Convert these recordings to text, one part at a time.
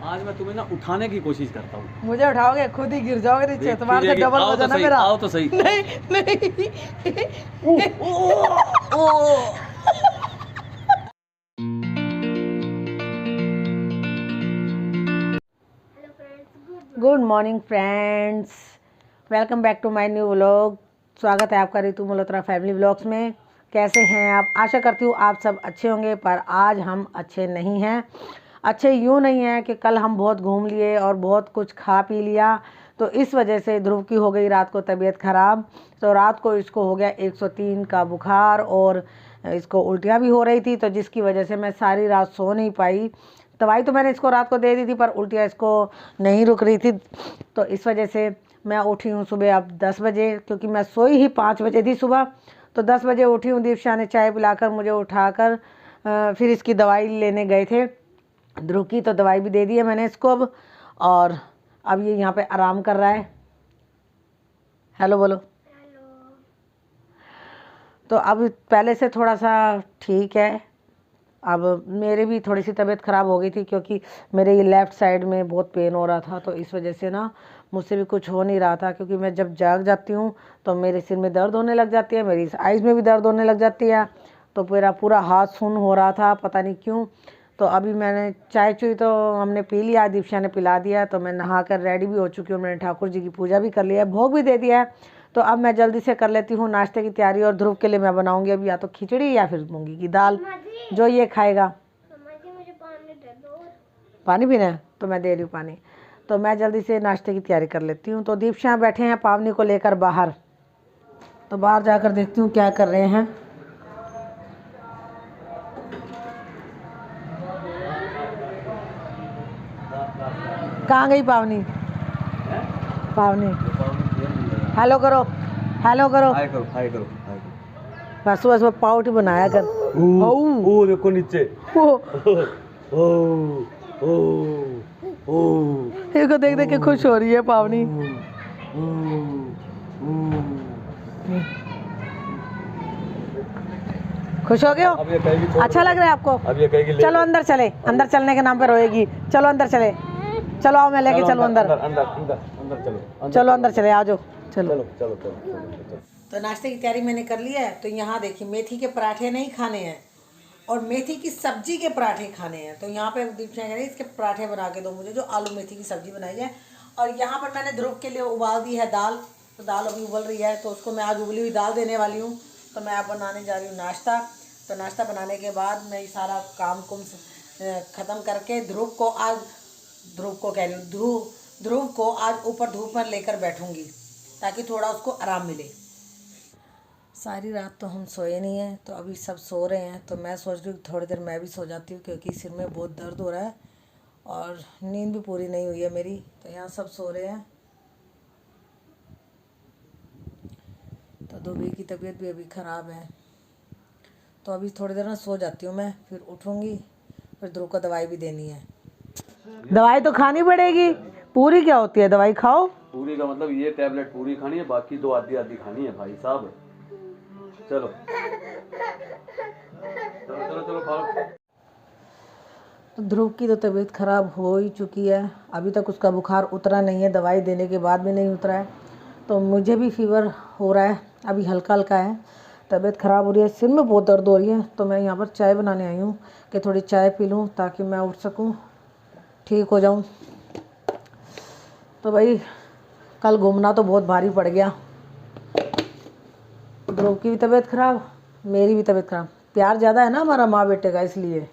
आज मैं तुम्हें ना उठाने की कोशिश करता हूँ। मुझे उठाओगे, खुद ही गिर जाओगे नीचे। तुम्हारे से डबल वजन है मेरा। आओ तो सही। नहीं नहीं। Good morning friends, welcome back to my new vlog. स्वागत है आपका रितु मल्होत्रा फैमिली व्लॉग्स में। कैसे हैं आप? आशा करती हूँ आप सब अच्छे होंगे, पर आज हम अच्छे नहीं हैं। अच्छे यूँ नहीं हैं कि कल हम बहुत घूम लिए और बहुत कुछ खा पी लिया, तो इस वजह से ध्रुव की हो गई रात को तबीयत ख़राब। तो रात को इसको हो गया 103 का बुखार और इसको उल्टियाँ भी हो रही थी, तो जिसकी वजह से मैं सारी रात सो नहीं पाई। दवाई तो मैंने इसको रात को दे दी थी, पर उल्टियाँ इसको नहीं रुक रही थी, तो इस वजह से मैं उठी हूँ सुबह अब 10 बजे, क्योंकि मैं सोई ही 5 बजे थी सुबह। तो 10 बजे उठी हूँ। दीपशा ने चाय पिलाकर मुझे उठाकर फिर इसकी दवाई लेने गए थे ध्रुव की, तो दवाई भी दे दी है मैंने इसको अब। और अब ये यहाँ पे आराम कर रहा है। हेलो बोलो। हेलो। तो अब पहले से थोड़ा सा ठीक है। अब मेरे भी थोड़ी सी तबीयत ख़राब हो गई थी, क्योंकि मेरे ये लेफ़्ट साइड में बहुत पेन हो रहा था, तो इस वजह से ना मुझसे भी कुछ हो नहीं रहा था। क्योंकि मैं जब जाग जाती हूँ तो मेरे सिर में दर्द होने लग जाती है, मेरी आइज़ में भी दर्द होने लग जाती है, तो मेरा पूरा हाथ सुन्न हो रहा था, पता नहीं क्यों। तो अभी मैंने चाय चुई तो हमने पी लिया, दीपशा ने पिला दिया, तो मैं नहा कर रेडी भी हो चुकी हूँ। मैंने ठाकुर जी की पूजा भी कर लिया है, भोग भी दे दिया है। तो अब मैं जल्दी से कर लेती हूँ नाश्ते की तैयारी। और ध्रुव के लिए मैं बनाऊँगी अभी या तो खिचड़ी या फिर मूंगी की दाल, जो ये खाएगा। मुझे पानी दे दो। पानी पीना है तो मैं दे रही हूँ पानी। तो मैं जल्दी से नाश्ते की तैयारी कर लेती हूँ। तो दीपशा बैठे हैं पावनी को लेकर बाहर, तो बाहर जाकर देखती हूँ क्या कर रहे हैं। कहाँ गई पावनी? पावनी हेलो करो, हेलो करो। हाय करो, हाय करो, हाय करो। बस सुबह सुबह पाउटी बनाया कर। ओ देखो नीचे। ओ ओ ओ ओ इसको देख देख के खुश हो रही है पावनी। खुश हो गए हो? अब ये कहेगी अच्छा लग रहा है आपको? अब ये कहेगी चलो अंदर चले, अंदर चलने के नाम पे रोएगी। चलो अंदर चले, चलो आओ मैं लेके चलो अंदर। अंदर अंदर अंदर चलो, चलो अंदर चले, आ जाओ। चलो चलो चलो चलो। तो नाश्ते की तैयारी मैंने कर ली है। तो यहाँ देखिए, मेथी के पराठे नहीं खाने हैं और मेथी की सब्जी के पराठे खाने हैं। तो यहाँ पे दीपशा कह रही है इसके पराठे बना के दो मुझे, जो आलू मेथी की सब्जी बनाई है। और यहाँ पर मैंने ध्रुव के लिए उबाल दी है दाल, तो दाल अभी उबल रही है, तो उसको मैं आज उबली हुई दाल देने वाली हूँ। तो मैं आप बनाने जा रही हूँ नाश्ता। तो नाश्ता बनाने के बाद मैं ये सारा काम कुम ख़त्म करके ध्रुव को आज ऊपर धूप में लेकर बैठूँगी, ताकि थोड़ा उसको आराम मिले। सारी रात तो हम सोए नहीं हैं, तो अभी सब सो रहे हैं, तो मैं सोच रही हूँ थोड़ी देर मैं भी सो जाती हूँ, क्योंकि सिर में बहुत दर्द हो रहा है और नींद भी पूरी नहीं हुई है मेरी। तो यहाँ सब सो रहे हैं। तो दुबी की तबीयत भी अभी ख़राब है, तो अभी थोड़ी देर में सो जाती हूँ मैं, फिर उठूँगी, फिर ध्रुव को दवाई भी देनी है। दवाई तो खानी पड़ेगी। पूरी क्या होती है? दवाई खाओ। पूरी का मतलब ये टैबलेट पूरी खानी है, बाकी दो आधी आधी खानी है भाई साहब। चलो चलो चलो चलो खाओ। तो ध्रुव की तो तबीयत ख़राब हो ही चुकी है, अभी तक उसका बुखार उतरा नहीं है, दवाई देने के बाद भी नहीं उतरा है। तो मुझे भी फीवर हो रहा है, अभी हल्का हल्का है, तबीयत ख़राब हो रही है, सिर में बहुत दर्द हो रही है। तो मैं यहाँ पर चाय बनाने आई हूँ कि थोड़ी चाय पी लूँ, ताकि मैं उठ सकूँ, ठीक हो जाऊँ। तो भाई कल घूमना तो बहुत भारी पड़ गया। ध्रुव की भी तबीयत ख़राब, मेरी भी तबीयत ख़राब। प्यार ज़्यादा है ना हमारा माँ बेटे का, इसलिए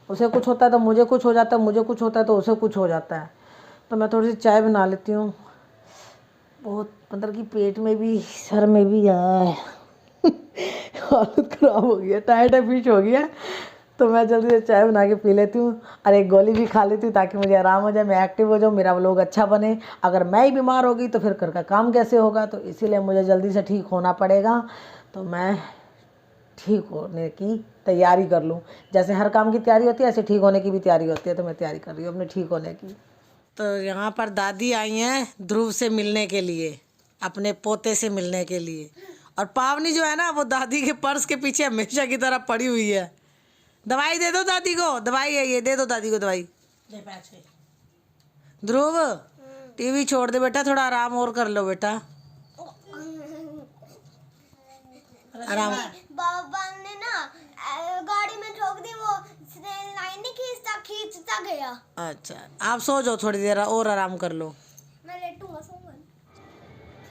उसे कुछ होता है तो मुझे कुछ हो जाता है, मुझे कुछ होता है तो उसे कुछ हो जाता है। तो मैं थोड़ी सी चाय बना लेती हूँ। बहुत मतलब कि पेट में भी सर में भी हालत ख़राब हो गई है, टाइट फिश हो गया। तो मैं जल्दी से चाय बना के पी लेती हूँ और एक गोली भी खा लेती हूँ, ताकि मुझे आराम हो जाए, मैं एक्टिव हो जाऊँ, मेरा व्लॉग अच्छा बने। अगर मैं ही बीमार हो गई तो फिर घर का काम कैसे होगा? तो इसीलिए मुझे जल्दी से ठीक होना पड़ेगा। तो मैं ठीक होने की तैयारी कर लूँ। जैसे हर काम की तैयारी होती है, ऐसे ठीक होने की भी तैयारी होती है। तो मैं तैयारी कर रही हूँ अपने ठीक होने की। तो यहाँ पर दादी आई हैं ध्रुव से मिलने के लिए, अपने पोते से मिलने के लिए। और पावनी जो है ना, वो दादी के पर्स के पीछे हमेशा की तरह पड़ी हुई है। दवाई दे दो दादी को, दवाई है ये, दे दो दादी को दवाई। ध्रुव टीवी छोड़ दे बेटा, थोड़ा आराम और कर लो बेटा, आराम। बाबा ने ना गाड़ी में ठोक दी, वो लाइन नहीं खींचता गया। अच्छा आप सो जाओ, थोड़ी देर और आराम कर लो। मैं लेटूंगा, सोऊंगा।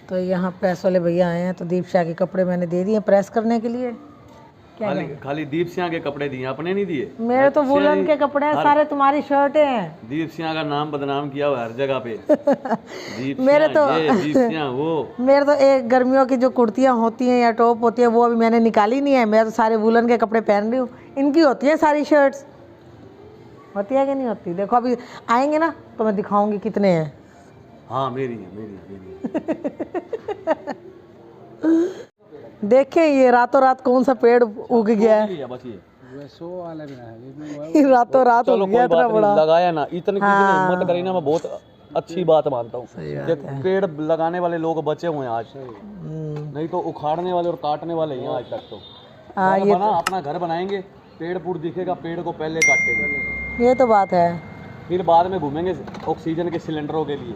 तो यहाँ प्रेस वाले भैया आए हैं, तो दीपशिया के कपड़े मैंने दे दिए प्रेस करने के लिए। क्या खाली दीप सिंह के कपड़े दिए, अपने नहीं दिए। मेरे तो वुलन के कपड़े हैं सारे, तुम्हारी शर्टें हैं। दीप सिंह का नाम बदनाम किया हुआ हर जगह पे। दीप मेरे सिंह तो ये, दीप सिंह वो। मेरे तो एक गर्मियों की जो कुर्तियाँ होती हैं या टॉप होती है वो अभी मैंने निकाली नहीं है। मैं तो सारे वुलन के कपड़े पहन रही हूँ, इनकी होती है सारी शर्ट्स। होती है कि नहीं होती? देखो अभी आएंगे ना तो मैं दिखाऊंगी कितने हैं। हाँ मेरी है, मेरी है। देखें ये रातों रात कौन सा पेड़ उग गया है। रातों रात उग गया इतना बड़ा। लगाया ना, इतनी किसी ने हिम्मत करी ना, मैं बहुत अच्छी बात मानता हूँ। पेड़ लगाने वाले लोग बचे हुए हैं आज, नहीं तो उखाड़ने वाले और काटने वाले हैं आज तक। तो अपना घर बनाएंगे, पेड़ पूड़ दिखेगा, पेड़ को पहले काटेंगे। ये तो बात है, फिर बाद में घूमेंगे ऑक्सीजन के सिलेंडरों के लिए।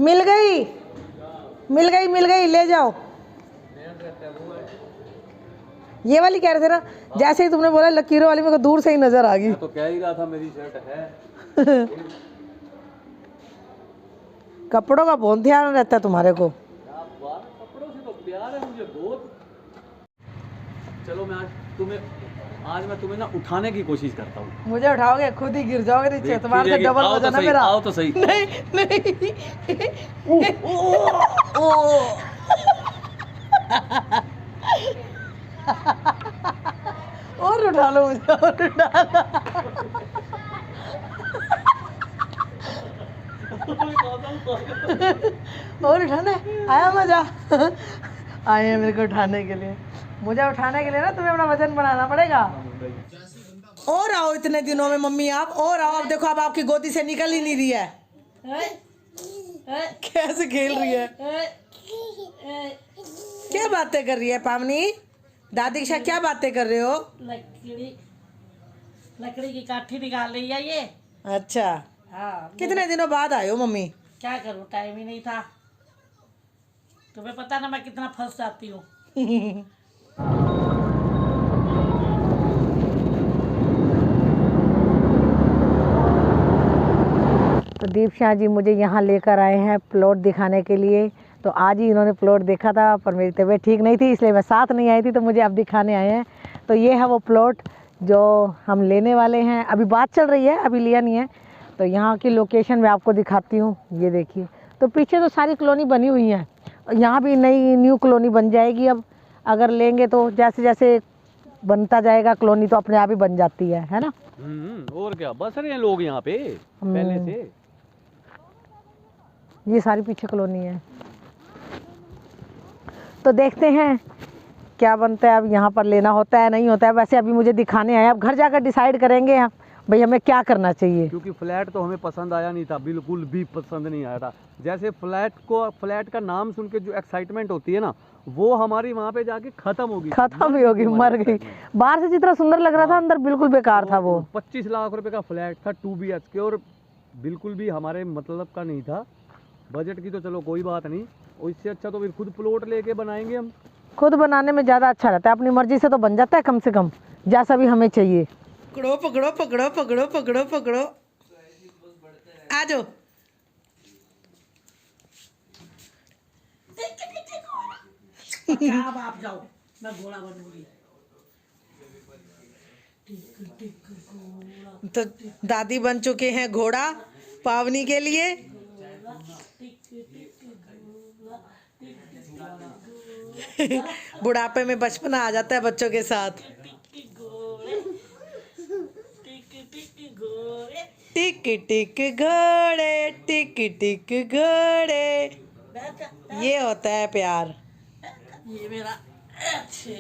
मिल गई मिल गई मिल गई, ले जाओ। ये वाली कह रहे थे ना, जैसे ही तुमने बोला लकीरों वाली, मेरे को दूर से ही नजर आ गई। तो कह ही रहा था मेरी शर्ट है। कपड़ों का बहुत ध्यान रहता है तुम्हारे को। कपड़ों से तो प्यार है मुझे बहुत। चलो आज मैं तुम्हें ना उठाने की कोशिश करता हूँ। मुझे उठाओगे, खुद ही गिर जाओगे नीचे। तुम्हारे से डबल वजन है मेरा। आओ तो सही। नहीं नहीं। और उठा लो मुझे, और उठा लो। और उठाना है, आया मजा। आए हैं मेरे को उठाने के लिए। मुझे उठाने के लिए ना तुम्हें अपना वजन बढ़ाना पड़ेगा। और आओ इतने दिनों में मम्मी आप, और आओ। अब देखो अब आपकी गोदी से निकल ही नहीं रही है। कैसे खेल रही है, क्या बातें कर रही है पावनी? दादी के साथ क्या बातें कर रहे हो? लकड़ी की काठी निकाल रही है ये। अच्छा हाँ, कितने दिनों बाद आए हो मम्मी? क्या करूँ, टाइम ही नहीं था। तुम्हें पता ना मैं कितना फंस जाती हूँ। तो दीपशिया जी मुझे यहाँ लेकर आए हैं प्लॉट दिखाने के लिए। तो आज ही इन्होंने प्लॉट देखा था, पर मेरी तबीयत ठीक नहीं थी, इसलिए मैं साथ नहीं आई थी। तो मुझे अब दिखाने आए हैं। तो ये है वो प्लॉट जो हम लेने वाले हैं। अभी बात चल रही है, अभी लिया नहीं है। तो यहाँ की लोकेशन मैं आपको दिखाती हूँ। ये देखिए, तो पीछे तो सारी कॉलोनी बनी हुई है, यहाँ भी नई न्यू कॉलोनी बन जाएगी। अब अगर लेंगे तो जैसे जैसे बनता जाएगा कॉलोनी तो अपने आप ही बन जाती है ना। और क्या, बस रहे हैं लोग यहाँ पे पहले से। ये सारी पीछे कॉलोनी है। तो देखते हैं क्या बनता है। अब यहाँ पर लेना होता है नहीं होता है, वैसे अभी मुझे दिखाने आए। अब घर जाकर डिसाइड करेंगे हम भाई हमें क्या करना चाहिए। क्योंकि फ्लैट तो हमें पसंद आया नहीं था, बिल्कुल भी पसंद नहीं आया था। जैसे फ्लैट का नाम सुन के जो एक्साइटमेंट होती है ना, वो हमारी वहाँ पे जाके खत्म ही होगी, मर गई। बाहर से जितना सुंदर लग रहा था, अंदर बिल्कुल बेकार था। वो 25 लाख रुपए का फ्लैट था, 2 BHK, और बिल्कुल भी हमारे मतलब का नहीं था। बजट की तो चलो कोई बात नहीं, और इससे अच्छा तो फिर खुद प्लॉट लेके बनाएंगे हम। खुद बनाने में ज़्यादा अच्छा रहता है, अपनी मर्जी से तो बन जाता है कम से कम, जैसा भी हमें चाहिए। पकड़ो पकड़ो पकड़ो पकड़ो पकड़ो पकड़ो, आ जाओ। अब आप जाओ, मैं घोड़ा बनूंगी। तो दादी बन चुके हैं घोड़ा पावनी के लिए। बुढ़ापे में बचपना आ जाता है बच्चों के साथ। टिक टिक घोड़े, टिक टिक घोड़े, ये होता है प्यार। ये मेरा अच्छे।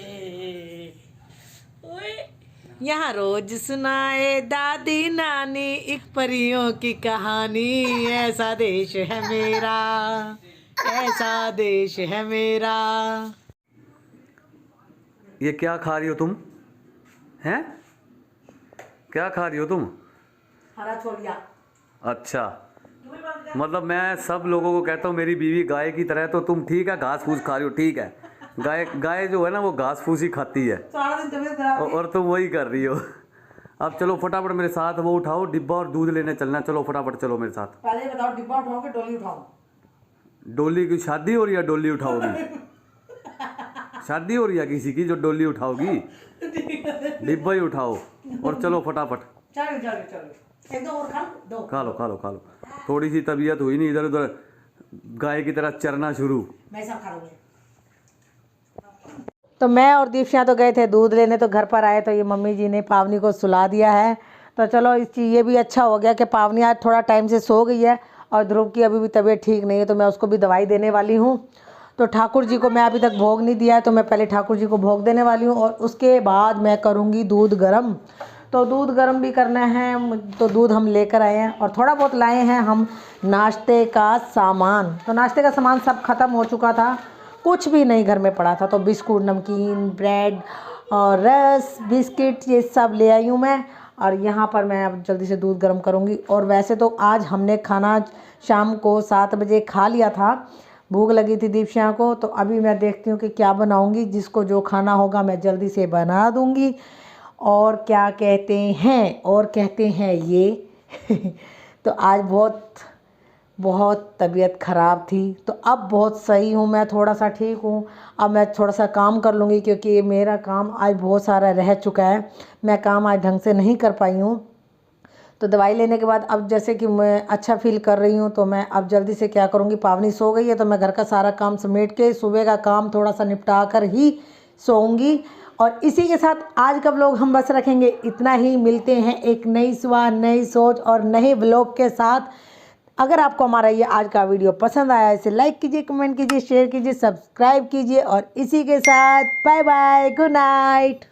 यहाँ रोज सुनाए दादी नानी एक परियों की कहानी। ऐसा देश है मेरा, ऐसा देश है मेरा। ये क्या खा रही हो तुम? हैं? क्या खा रही हो तुम? हरा छोलिया। अच्छा, मतलब मैं सब लोगों को कहता हूँ मेरी बीवी गाय की तरह, तो तुम ठीक है घास फूस खा रही हो, ठीक है। गाय गाय जो है ना वो घास फूस ही खाती है, सारा दिन तबीयत खराब है। और तुम वही कर रही हो। अब चलो फटाफट मेरे साथ वो उठाओ डिब्बा और दूध लेने चलना, चलो फटाफट चलो मेरे साथ। पहले ये बताओ डिब्बा उठाओ कि डोली उठाओ? डोली की शादी हो रही है, डोली उठाओगी? शादी हो रही है किसी की जो डोली उठाओगी? डिब्बा ही उठाओ और चलो फटाफट। चलो चलो चलो, एक दो और खा दो। खा लो खा लो खा लो। थोड़ी सी तबीयत हुई नहीं, इधर उधर गाय की तरह चरना शुरू। मैं सब खा लूंगी। तो मैं और दीक्षा तो गए थे दूध लेने, तो घर पर आए तो ये मम्मी जी ने पावनी को सुला दिया है। तो चलो इस चीज़ ये भी अच्छा हो गया कि पावनी आज थोड़ा टाइम से सो गई है, और ध्रुव की अभी भी तबीयत ठीक नहीं है, तो मैं उसको भी दवाई देने वाली हूँ। तो ठाकुर जी को मैं अभी तक भोग नहीं दिया है, तो मैं पहले ठाकुर जी को भोग देने वाली हूँ, और उसके बाद मैं करूँगी दूध गर्म। तो दूध गर्म भी करना है, तो दूध हम लेकर आए हैं, और थोड़ा बहुत लाए हैं हम नाश्ते का सामान। तो नाश्ते का सामान सब ख़त्म हो चुका था, कुछ भी नहीं घर में पड़ा था। तो बिस्कुट, नमकीन, ब्रेड और रस, बिस्किट, ये सब ले आई हूँ मैं। और यहाँ पर मैं अब जल्दी से दूध गर्म करूँगी। और वैसे तो आज हमने खाना शाम को 7 बजे खा लिया था, भूख लगी थी दीक्षा को। तो अभी मैं देखती हूँ कि क्या बनाऊँगी, जिसको जो खाना होगा मैं जल्दी से बना दूँगी। और क्या कहते हैं ये तो आज बहुत तबीयत ख़राब थी, तो अब बहुत सही हूँ मैं, थोड़ा सा ठीक हूँ। अब मैं थोड़ा सा काम कर लूँगी, क्योंकि मेरा काम आज बहुत सारा रह चुका है, मैं काम आज ढंग से नहीं कर पाई हूँ। तो दवाई लेने के बाद अब जैसे कि मैं अच्छा फील कर रही हूँ, तो मैं अब जल्दी से क्या करूँगी, पावनी सो गई है तो मैं घर का सारा काम समेट के सुबह का काम थोड़ा सा निपटा कर ही सोऊंगी। और इसी के साथ आज का व्लॉग हम बस रखेंगे इतना ही। मिलते हैं एक नई सुबह, नई सोच और नए व्लॉग के साथ। अगर आपको हमारा ये आज का वीडियो पसंद आया, इसे लाइक कीजिए, कमेंट कीजिए, शेयर कीजिए, सब्सक्राइब कीजिए। और इसी के साथ बाय बाय, गुड नाइट।